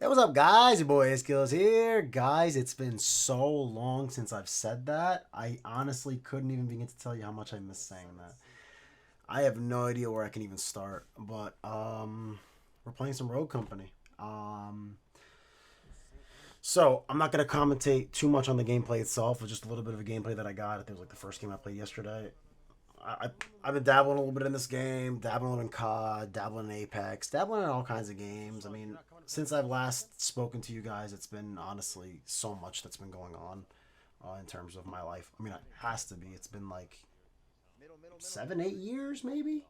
Hey, what's up, guys? Your boy Skills here. Guys, it's been so long since I've said that. I honestly couldn't even begin to tell you how much I miss saying that. I have no idea where I can even start, but we're playing some Rogue Company. Um, so I'm not gonna commentate too much on the gameplay itself, but just a little bit of a gameplay that I got. I think it was like the first game I played yesterday. I, I I've been dabbling a little bit in this game, dabbling in COD, dabbling in Apex, dabbling in all kinds of games. I mean, since I've last spoken to you guys, it's been honestly so much that's been going on in terms of my life. I mean, it has to be. It's been like 7, 8 years, maybe.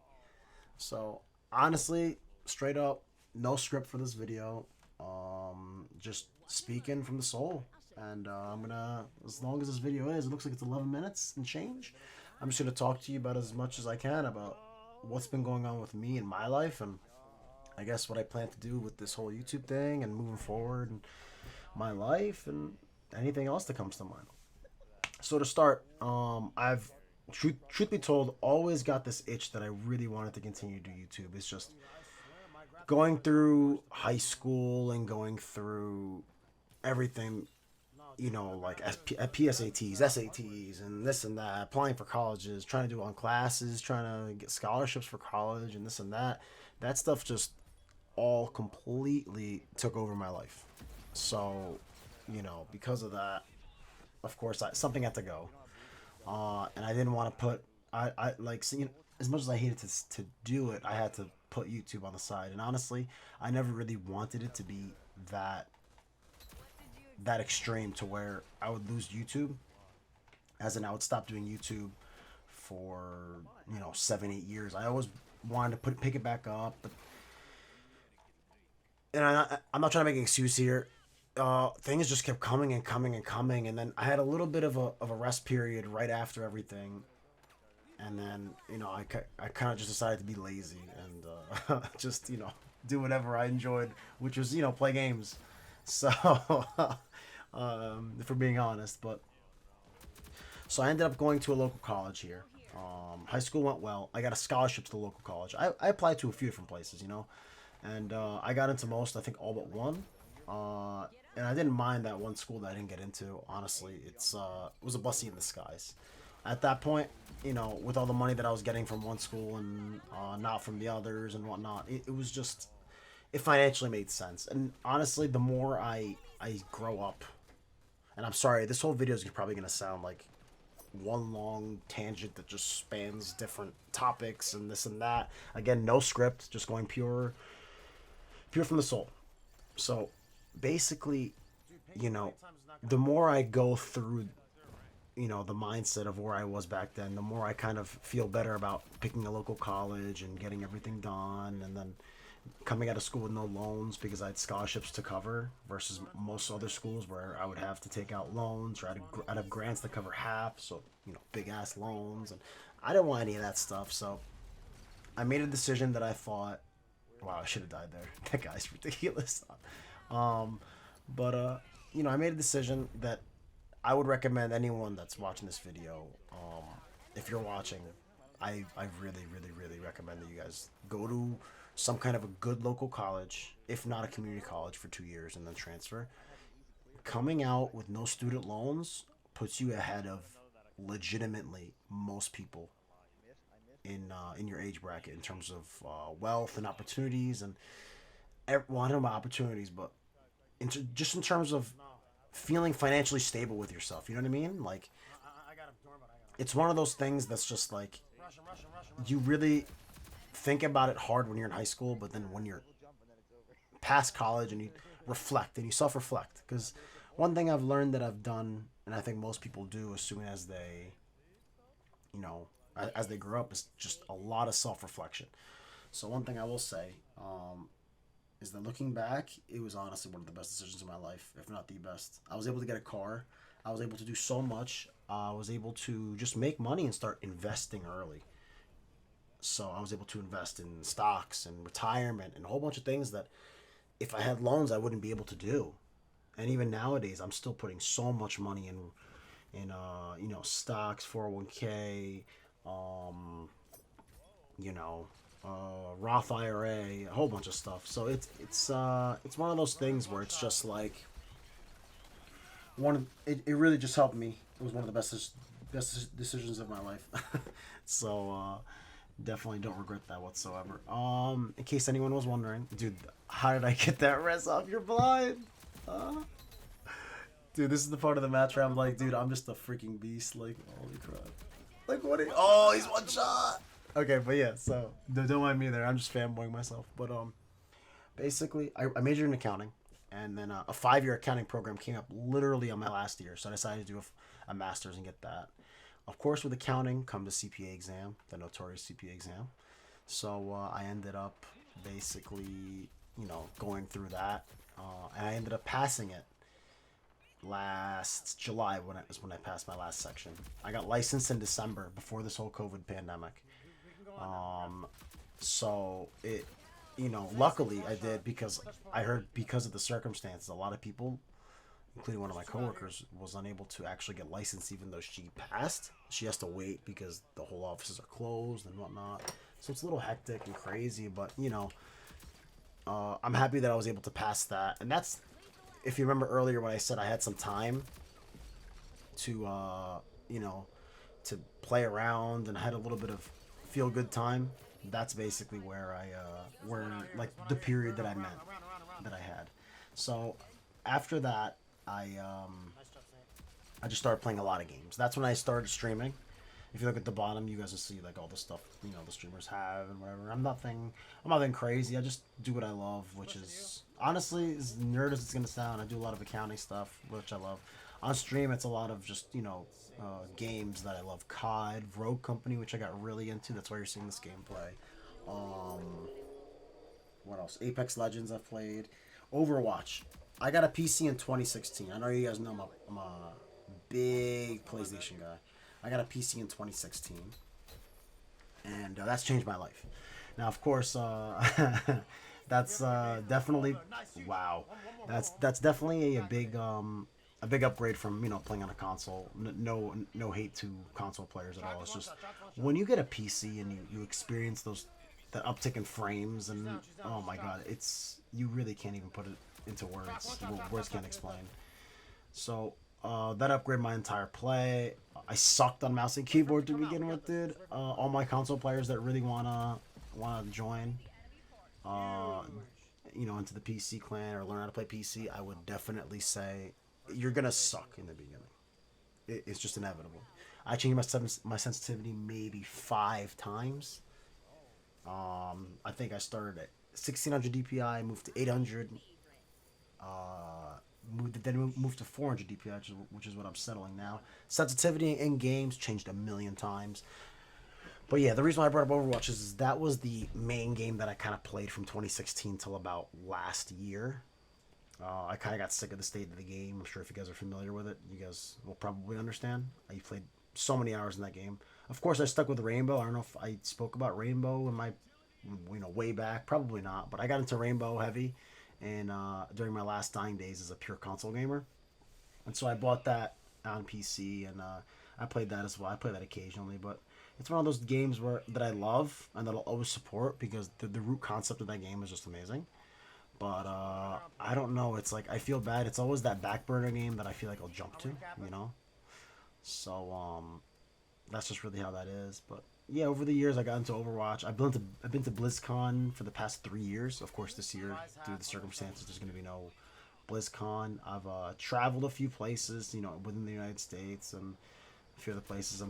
So honestly, straight up, no script for this video. Just speaking from the soul. And I'm gonna, as long as this video is, it looks like it's 11 minutes and change. I'm just gonna talk to you about as much as I can about what's been going on with me in my life, and I guess what I plan to do with this whole YouTube thing and moving forward and my life and anything else that comes to mind. So to start, I've truth be told, always got this itch that I really wanted to continue to do YouTube. It's just going through high school and going through everything, like PSATs, SATs, and this and that, applying for colleges, trying to do on classes, trying to get scholarships for college, and this and that. That stuff just all completely took over my life. So, because of that, of course, something had to go. And I didn't want to put, I like, as much as I hated to do it, I had to put YouTube on the side. And honestly, I never really wanted it to be that that extreme to where I would lose YouTube, as in I would stop doing YouTube for 7, 8 years. I always wanted to pick it back up, but I'm not trying to make an excuse here. Things just kept coming and coming and coming, and then I had a little bit of a rest period right after everything, and then I kind of just decided to be lazy and just do whatever I enjoyed, which was play games. So, if we're being honest, but so I ended up going to a local college here. High school went well. I got a scholarship to the local college. I applied to a few different places, and I got into most. I think all but one. And I didn't mind that one school that I didn't get into. Honestly, it was a blessing in disguise. At that point, with all the money that I was getting from one school and not from the others and whatnot, it was just it financially made sense. And honestly, the more I grow up, and I'm sorry, this whole video is probably gonna sound like one long tangent that just spans different topics and this and that. Again, no script, just going pure from the soul. So basically, the more I go through, the mindset of where I was back then, the more I kind of feel better about picking a local college and getting everything done, and then coming out of school with no loans because I had scholarships to cover versus most other schools where I would have to take out loans or I'd have grants to cover half, so big ass loans, and I didn't want any of that stuff. So I made a decision that I thought, wow, I should have died there. That guy's ridiculous. But I made a decision that I would recommend anyone that's watching this video. If you're watching, I really, really, really recommend that you guys go to some kind of a good local college, if not a community college, for 2 years and then transfer. Coming out with no student loans puts you ahead of legitimately most people in your age bracket in terms of wealth and opportunities, and well, I don't know about opportunities, but just in terms of feeling financially stable with yourself. You know what I mean? Like, it's one of those things that's just like you really think about it hard when you're in high school, but then when you're past college and you reflect and you self-reflect, because one thing I've learned that I've done, and I think most people do as soon as they, as they grow up, is just a lot of self-reflection. So one thing I will say is that looking back, it was honestly one of the best decisions in my life, if not the best. I was able to get a car. I was able to do so much. I was able to just make money and start investing early. So I was able to invest in stocks and retirement and a whole bunch of things that if I had loans, I wouldn't be able to do. And even nowadays, I'm still putting so much money in stocks, 401k, you know, Roth IRA, a whole bunch of stuff. So it's one of those things where it's just like it really just helped me. It was one of the best decisions of my life. So definitely don't regret that whatsoever. In case anyone was wondering, dude, how did I get that res off? You're blind. Dude, this is the part of the match where I'm like, dude, I'm just a freaking beast. Like, holy crap. Like, what? Oh, he's one shot. Okay, but yeah, so don't mind me there. I'm just fanboying myself. But basically, I majored in accounting, and then a 5-year accounting program came up literally on my last year, so I decided to do a master's and get that. Of course, with accounting comes the CPA exam, the notorious CPA exam. So I ended up basically, going through that, and I ended up passing it last July when I passed my last section. I got licensed in December before this whole COVID pandemic. So it, luckily I did because I heard because of the circumstances, a lot of people, including one of my coworkers, was unable to actually get licensed even though she passed. She has to wait because the whole offices are closed and whatnot. So it's a little hectic and crazy, but I'm happy that I was able to pass that. And that's, if you remember earlier when I said I had some time to, to play around and I had a little bit of feel good time, that's basically where like the period that I meant that I had. So after that, I just started playing a lot of games. That's when I started streaming. If you look at the bottom, you guys will see like all the stuff the streamers have and whatever. I'm nothing crazy. I just do what I love, which is honestly as nerd as it's gonna sound. I do a lot of accounting stuff, which I love. On stream, it's a lot of just games that I love. COD, Rogue Company, which I got really into. That's why you're seeing this gameplay. What else? Apex Legends I've played. Overwatch. I got a PC in 2016. I know you guys know I'm a big PlayStation guy. I got a PC in 2016, and that's changed my life. Now, of course, that's definitely wow. That's definitely a big upgrade from playing on a console. No hate to console players at all. It's just when you get a PC and you experience that uptick in frames and oh my god, you really can't even put it into words. Words can't explain. So that upgraded my entire play. I sucked on mouse and keyboard to begin with, dude. All my console players that really wanna join, into the PC clan or learn how to play PC, I would definitely say you're gonna suck in the beginning. It's just inevitable. I changed my sensitivity maybe 5 times. I think I started at 1600 DPI, moved to 800. Moved to 400 DPI, which is what I'm settling now. Sensitivity in games changed a million times. But yeah, the reason why I brought up Overwatch is that was the main game that I kind of played from 2016 till about last year. I kind of got sick of the state of the game. I'm sure if you guys are familiar with it, you guys will probably understand. I played so many hours in that game. Of course, I stuck with Rainbow. I don't know if I spoke about Rainbow in my, way back. Probably not. But I got into Rainbow heavy, and during my last dying days as a pure console gamer, and so I bought that on PC, and I played that as well. I play that occasionally, but it's one of those games that I love and that I'll always support because the root concept of that game is just amazing. But I don't know. It's like I feel bad. It's always that back burner game that I feel like I'll jump to, So that's just really how that is. But yeah, over the years I got into Overwatch. I've been to BlizzCon for the past 3 years. Of course, this year due to the circumstances, there's going to be no BlizzCon. I've traveled a few places, within the United States and a few other places. I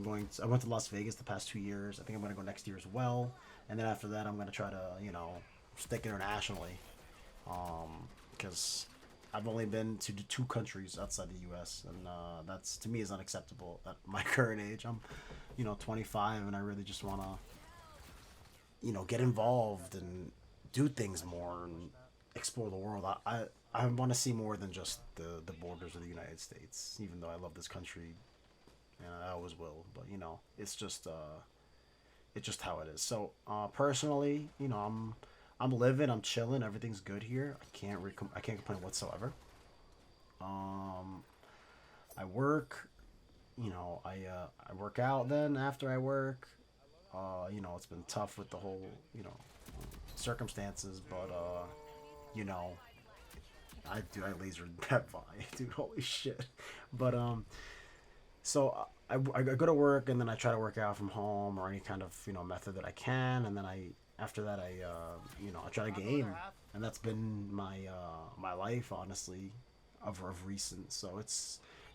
went to Las Vegas the past 2 years. I think I'm going to go next year as well. And then after that, I'm going to try to stick internationally. Because I've only been to 2 countries outside the U.S. and that's to me is unacceptable at my current age. I'm 25 and I really just want to get involved and do things more and explore the world. I want to see more than just the borders of the United States, even though I love this country and I always will, but it's just how it is. So personally, I'm living, I'm chilling, everything's good here. I can't complain whatsoever. I work, I work out then after I work. You know, it's been tough with the whole, you know, circumstances, but you know, I lasered that Vi, dude. Holy shit. But so I go to work and then I try to work out from home or any kind of, you know, method that I can, and then after that I you know, I try to game, and that's been my life, honestly, of recent. So I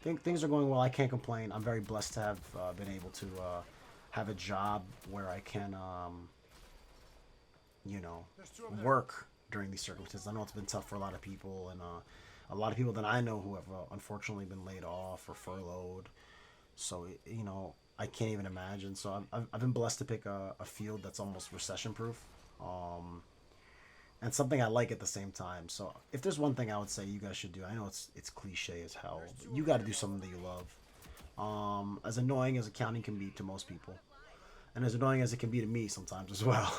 think things are going well. I can't complain. I'm very blessed to have been able to have a job where I can you know, work during these circumstances. I know it's been tough for a lot of people, and a lot of people that I know who have unfortunately been laid off or furloughed. So you know, I can't even imagine. So I've been blessed to pick a field that's almost recession proof, and something I like at the same time. So if there's one thing I would say you guys should do, I know it's cliche as hell, but you got to do something that you love. As annoying as accounting can be to most people, and as annoying as it can be to me sometimes as well.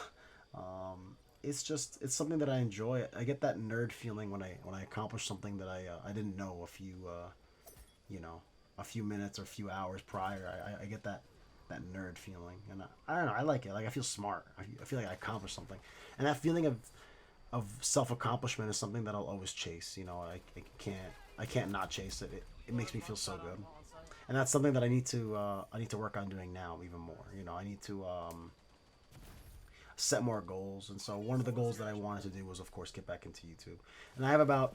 It's something that I enjoy. I get that nerd feeling when I accomplish something that I didn't know a few you know, a few minutes or a few hours prior. I get that nerd feeling, and I don't know. I like it. Like I feel smart. I feel like I accomplished something, and that feeling of self accomplishment is something that I'll always chase. You know, I can't not chase it. It makes me feel so good, and that's something that I need to work on doing now even more. You know, I need to set more goals. And so one of the goals that I wanted to do was, of course, get back into YouTube. And I have about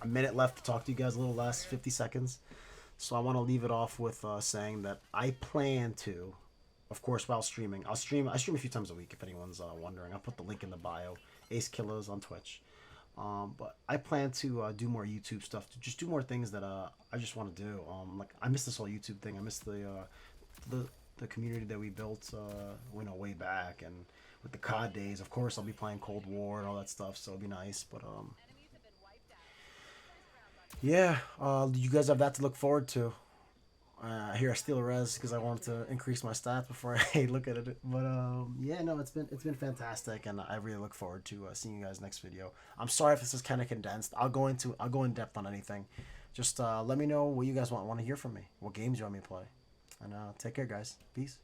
a minute left to talk to you guys, a little less, 50 seconds. So I want to leave it off with saying that I plan to, of course, while streaming, I stream a few times a week, if anyone's wondering. I'll put the link in the bio, Ace Killers on Twitch. But I plan to do more YouTube stuff, to just do more things that I just want to do. Like I miss this whole YouTube thing. I miss the community that we built, you know, way back, and with the COD days. Of course, I'll be playing Cold War and all that stuff, so it'll be nice. But yeah, you guys have that to look forward to. Here I steal a res because I wanted to increase my stats before I look at it. But yeah, no, it's been fantastic, and I really look forward to seeing you guys next video. I'm sorry if this is kind of condensed. I'll go in depth on anything. Just let me know what you guys want to hear from me. What games you want me to play, and take care, guys. Peace.